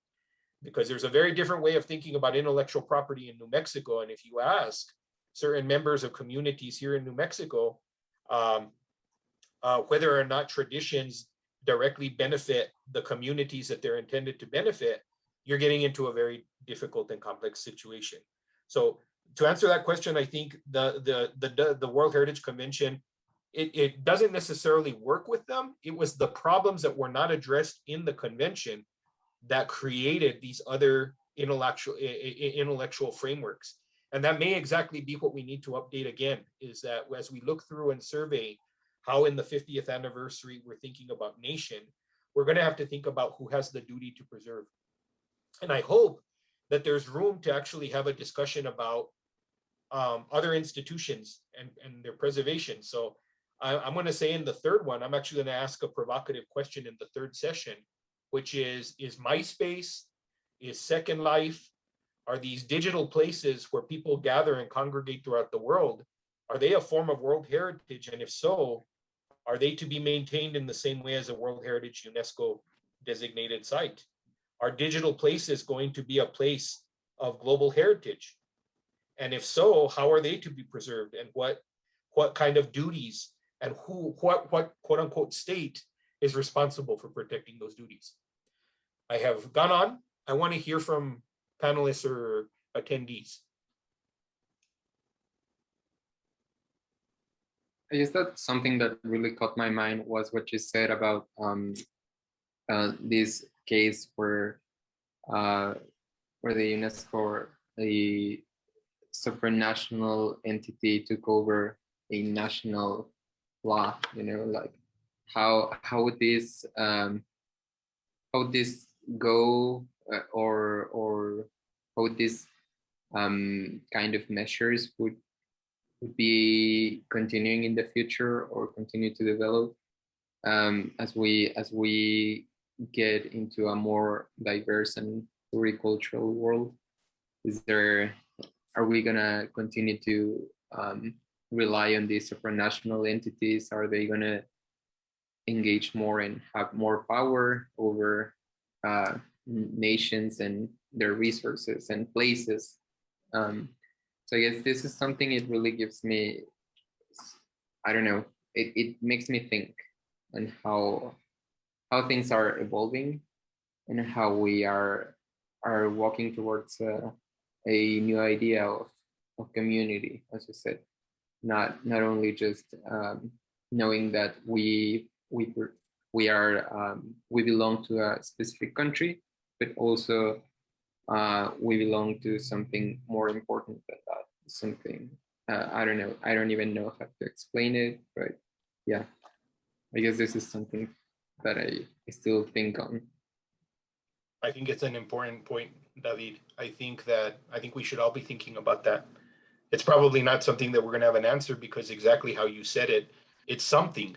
because there's a very different way of thinking about intellectual property in New Mexico. And if you ask certain members of communities here in New Mexico, whether or not traditions directly benefit the communities that they're intended to benefit, you're getting into a very difficult and complex situation. So to answer that question, I think the World Heritage Convention, it doesn't necessarily work with them. It was the problems that were not addressed in the convention that created these other intellectual frameworks. And that may exactly be what we need to update again, is that as we look through and survey how in the 50th anniversary we're thinking about nation, we're going to have to think about who has the duty to preserve. And I hope that there's room to actually have a discussion about other institutions and their preservation. So I'm going to say in the third one, I'm actually going to ask a provocative question in the third session, which is MySpace, is Second Life, are these digital places where people gather and congregate throughout the world, are they a form of World Heritage? And if so, are they to be maintained in the same way as a World Heritage UNESCO designated site? Are digital places going to be a place of global heritage? And if so, how are they to be preserved? And what kind of duties and what quote unquote state is responsible for protecting those duties? I have gone on. I want to hear from panelists or attendees. I guess that something that really caught my mind was what you said about this case where the UNESCO, the supranational entity, took over a national law. You know, like how would this go, or how would this kind of measures would be continuing in the future or continue to develop as we get into a more diverse and pluricultural world? Are we gonna continue to rely on these supranational entities? Are they gonna engage more and have more power over nations and their resources and places? So I guess this is something, it really gives me, I don't know, it makes me think on how things are evolving and how we are walking towards a new idea of community, as you said. Not only just knowing that we belong to a specific country, but also we belong to something more important than that. Something, I don't know, I don't even know how to explain it, but yeah, I guess this is something that I still think on. I think it's an important point, David. I think we should all be thinking about that. It's probably not something that we're going to have an answer, because exactly how you said it, it's something.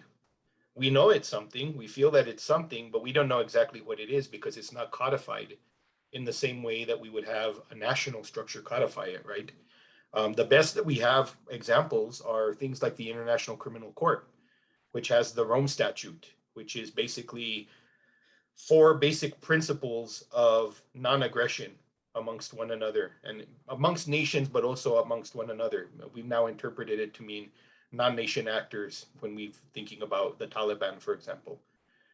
We know it's something, we feel that it's something, but we don't know exactly what it is because it's not codified in the same way that we would have a national structure codify it, right? The best that we have examples are things like the International Criminal Court, which has the Rome Statute, which is basically 4 basic principles of non-aggression amongst one another and amongst nations, but also amongst one another. We've now interpreted it to mean non-nation actors when we're thinking about the Taliban, for example.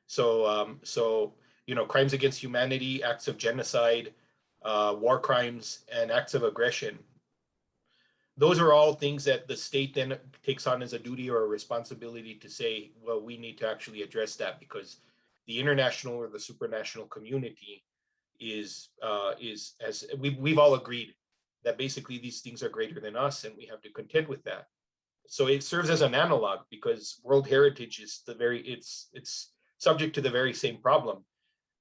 So, you know, crimes against humanity, acts of genocide, war crimes, and acts of aggression those are all things that the state then takes on as a duty or a responsibility to say, well, we need to actually address that because the international or the supranational community is as we've all agreed that basically these things are greater than us and we have to contend with that. So it serves as an analog because World Heritage is it's subject to the very same problem.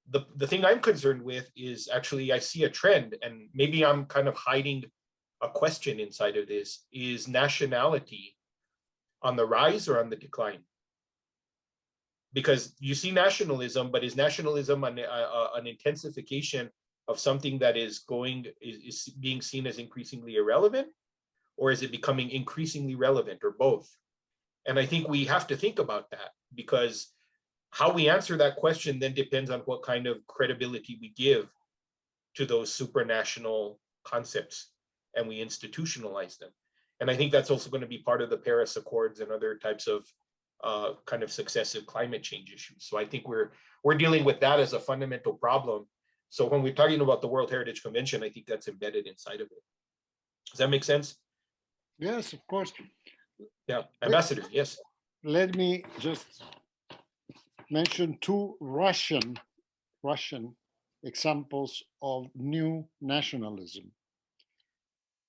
The thing I'm concerned with is actually I see a trend, and maybe I'm kind of hiding a question inside of this. Is nationality on the rise or on the decline? Because you see nationalism, but is nationalism an intensification of something that is being seen as increasingly irrelevant, or is it becoming increasingly relevant, or both? And I think we have to think about that, because how we answer that question then depends on what kind of credibility we give to those supranational concepts and we institutionalize them. And I think that's also going to be part of the Paris Accords and other types of kind of successive climate change issues. So I think we're dealing with that as a fundamental problem. So when we're talking about the World Heritage Convention, I think that's embedded inside of it. Does that make sense? Yes, of course. Yeah, Ambassador, yes. Let me just mention two Russian examples of new nationalism.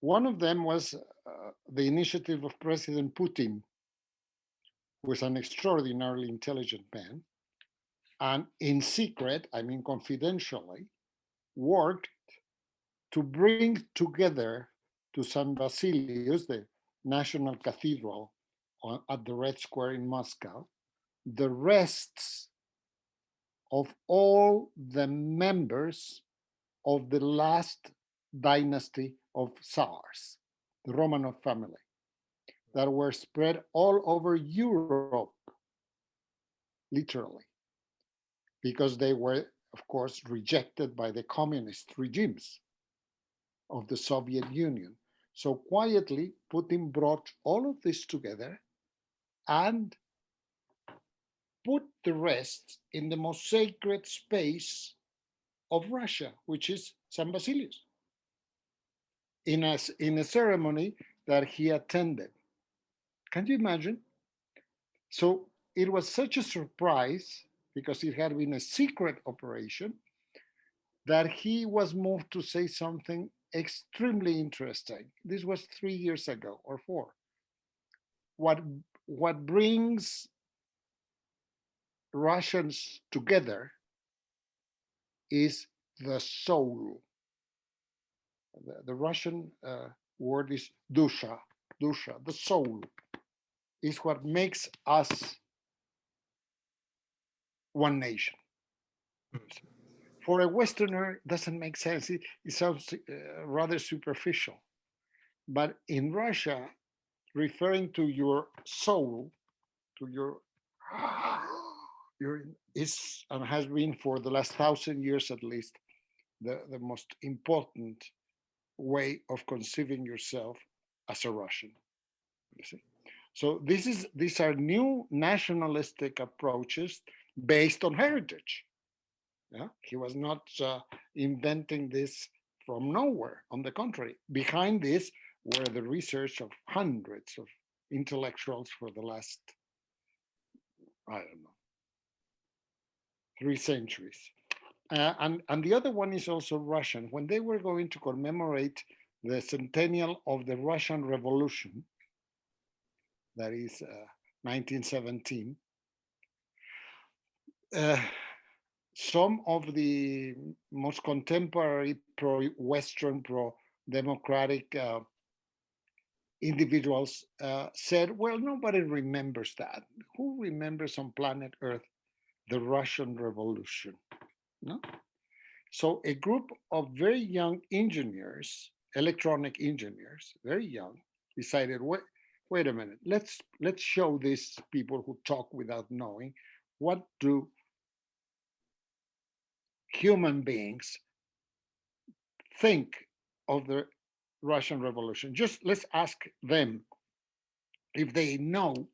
One of them was the initiative of President Putin, who is an extraordinarily intelligent man, and in secret, I mean confidentially, worked to bring together to San Basilius, the national cathedral at the Red Square in Moscow, the rests of all the members of the last dynasty of Tsars, the Romanov family, that were spread all over Europe, literally, because they were, of course, rejected by the communist regimes of the Soviet Union. So quietly, Putin brought all of this together and put the rest in the most sacred space of Russia, which is San Basilius, in a ceremony that he attended. Can you imagine? So it was such a surprise, because it had been a secret operation, that he was moved to say something extremely interesting. This was 3 years ago or 4. What brings Russians together is the soul. The Russian word is dusha, the soul is what makes us one nation. For a Westerner, it doesn't make sense. It sounds rather superficial. But in Russia, referring to your soul, to your is and has been for the last 1,000 years at least, the most important way of conceiving yourself as a Russian. You see? So these are new nationalistic approaches based on heritage. Yeah? He was not inventing this from nowhere. On the contrary, behind this were the research of hundreds of intellectuals for the last, I don't know, 3 centuries. And the other one is also Russian. When they were going to commemorate the centennial of the Russian Revolution, that is 1917, some of the most contemporary pro-Western, pro-democratic individuals said, well, nobody remembers that. Who remembers on planet Earth the Russian Revolution? No? So a group of very young engineers, electronic engineers, very young, decided, wait a minute, let's show these people who talk without knowing, what do human beings think of the Russian Revolution. Just let's ask them if they know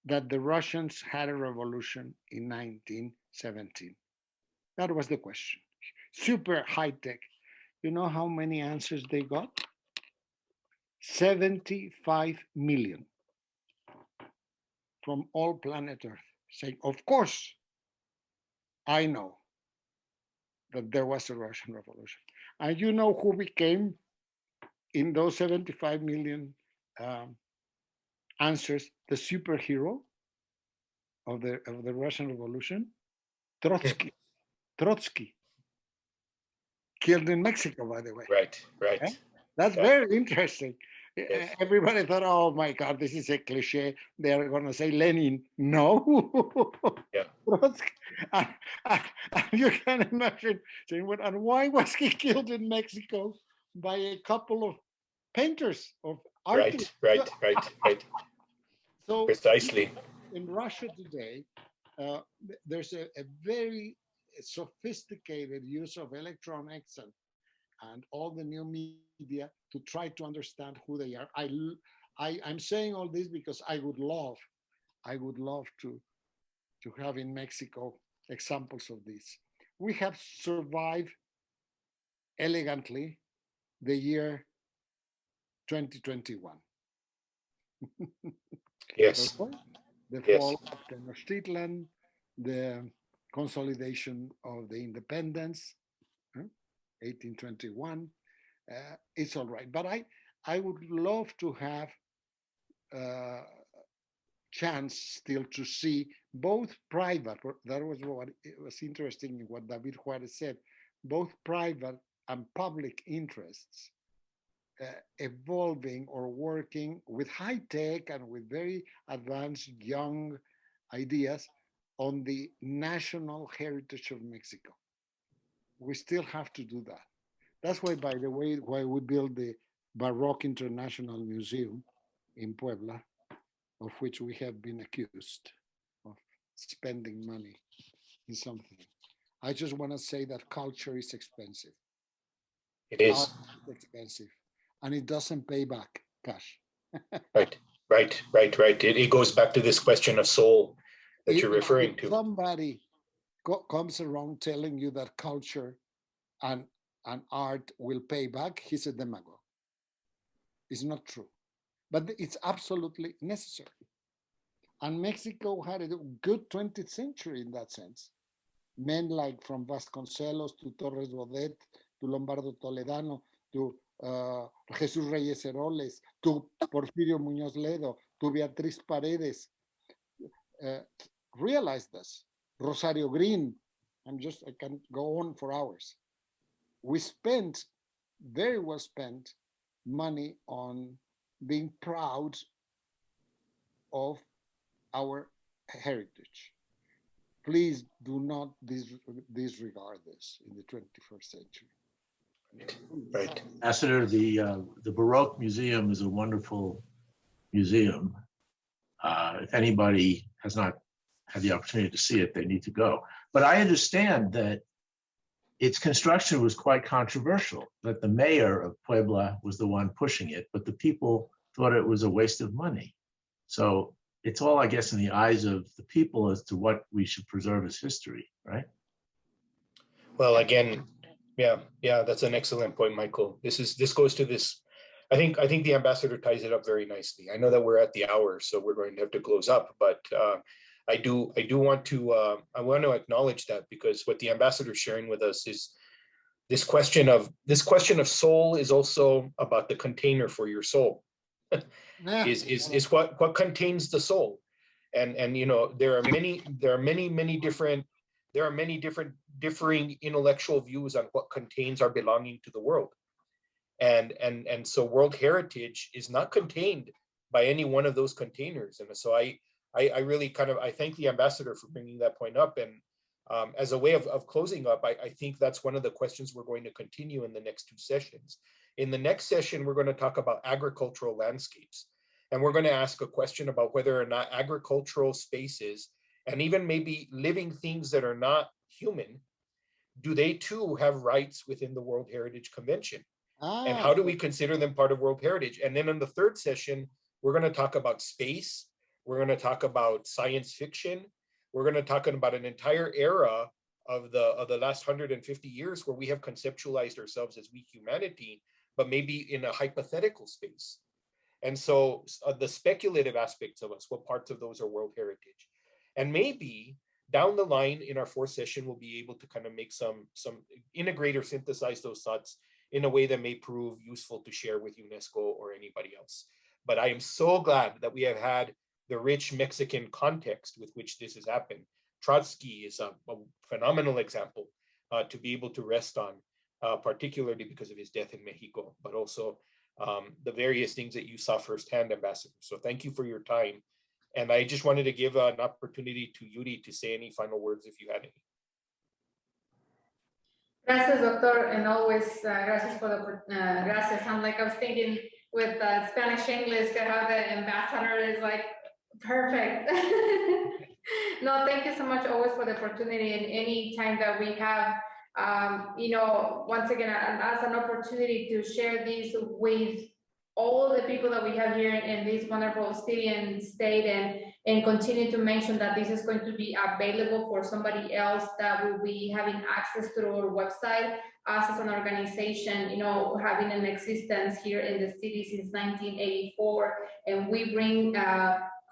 that the Russians had a revolution in 1917. That was the question. Super high tech. You know how many answers they got? 75 million from all planet Earth saying, of course, I know that there was a Russian Revolution. And you know who became in those 75 million answers the superhero of the Russian Revolution? Trotsky. Trotsky, killed in Mexico, by the way. Right, Eh? right. That's Yeah. very interesting. Yes. Everybody thought, oh my God, this is a cliche. They're going to say Lenin. No. Yeah. Trotsky. And you can imagine saying, well, and why was he killed in Mexico by a couple of painters, of artists? Right. So Precisely. in Russia today, there's a very sophisticated use of electronics and all the new media to try to understand who they are. I'm saying all this because I would love to have in Mexico examples of this. We have survived elegantly the year 2021. Yes. The Yes. fall of Tenochtitlan, the consolidation of the independence, 1821. It's all right, but I would love to have chance still to see both private. That was what it was interesting in what David Juarez said. Both private and public interests evolving or working with high tech and with very advanced young ideas on the national heritage of Mexico. We still have to do that. That's why, by the way, why we built the Baroque International Museum in Puebla, of which we have been accused of spending money in something. I just want to say that culture is expensive. It is. Art is expensive, and it doesn't pay back cash. Right. It goes back to this question of soul that you're referring to. Somebody comes around telling you that culture and art will pay back, he's a demagogue. It's not true, but it's absolutely necessary. And Mexico had a good 20th century in that sense. Men like from Vasconcelos to Torres Bodet to Lombardo Toledano to Jesús Reyes Heroles to Porfirio Muñoz Ledo to Beatriz Paredes realized this. Rosario Green, I can go on for hours. We spent, very well spent, money on being proud of our heritage. Please do not disregard this in the 21st century. Right. Ambassador, the Baroque Museum is a wonderful museum. If anybody has not had the opportunity to see it, they need to go. But I understand that its construction was quite controversial, that the mayor of Puebla was the one pushing it, but the people thought it was a waste of money. So it's all, I guess, in the eyes of the people as to what we should preserve as history, right? Well, again, yeah, that's an excellent point, Michael. This goes to this. I think the ambassador ties it up very nicely. I know that we're at the hour, so we're going to have to close up, but I want to acknowledge that, because what the ambassador is sharing with us is this question of soul is also about the container for your soul. is what contains the soul, and you know, there are many different differing intellectual views on what contains our belonging to the world, and so world heritage is not contained by any one of those containers. And so I really I thank the ambassador for bringing that point up. And as a way of closing up, I think that's one of the questions we're going to continue in the next two sessions. In the next session, we're going to talk about agricultural landscapes. And we're going to ask a question about whether or not agricultural spaces, and even maybe living things that are not human, do they too have rights within the World Heritage Convention? And how do we consider them part of World Heritage? And then in the third session, we're going to talk about space. We're going to talk about science fiction. We're going to talk about an entire era of the last 150 years where we have conceptualized ourselves as we humanity, but maybe in a hypothetical space. And so the speculative aspects of us, what parts of those are World Heritage? And maybe down the line in our fourth session, we'll be able to kind of make some integrate or synthesize those thoughts in a way that may prove useful to share with UNESCO or anybody else. But I am so glad that we have had the rich Mexican context with which this has happened. Trotsky is a phenomenal example to be able to rest on, particularly because of his death in Mexico, but also the various things that you saw firsthand, Ambassador. So thank you for your time. And I just wanted to give an opportunity to Yuri to say any final words if you had any. Gracias, doctor, and always gracias for the gracias. I'm like I was thinking with Spanish English, to have the ambassador is like perfect. No, thank you so much always for the opportunity, and any time that we have, you know, once again, as an opportunity to share this with all the people that we have here in this wonderful city and state, and continue to mention that this is going to be available for somebody else that will be having access to our website. Us as an organization, you know, having an existence here in the city since 1984, and we bring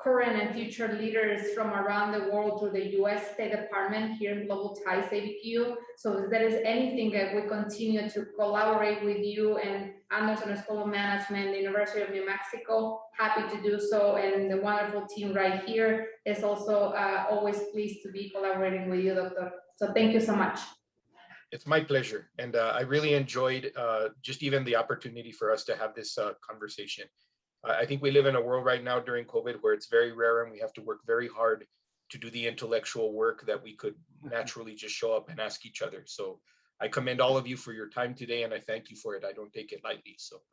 current and future leaders from around the world to the U.S. State Department here in Global Ties ABQ. So if there is anything that we continue to collaborate with you and Anderson School of Management, the University of New Mexico, happy to do so. And the wonderful team right here is also always pleased to be collaborating with you, Doctor. So thank you so much. It's my pleasure. And I really enjoyed just even the opportunity for us to have this conversation. I think we live in a world right now during COVID where it's very rare and we have to work very hard to do the intellectual work that we could naturally just show up and ask each other. So I commend all of you for your time today, and I thank you for it. I don't take it lightly. So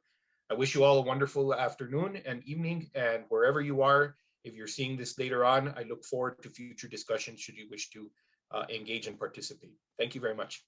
I wish you all a wonderful afternoon and evening, and wherever you are, if you're seeing this later on, I look forward to future discussions should you wish to engage and participate. Thank you very much.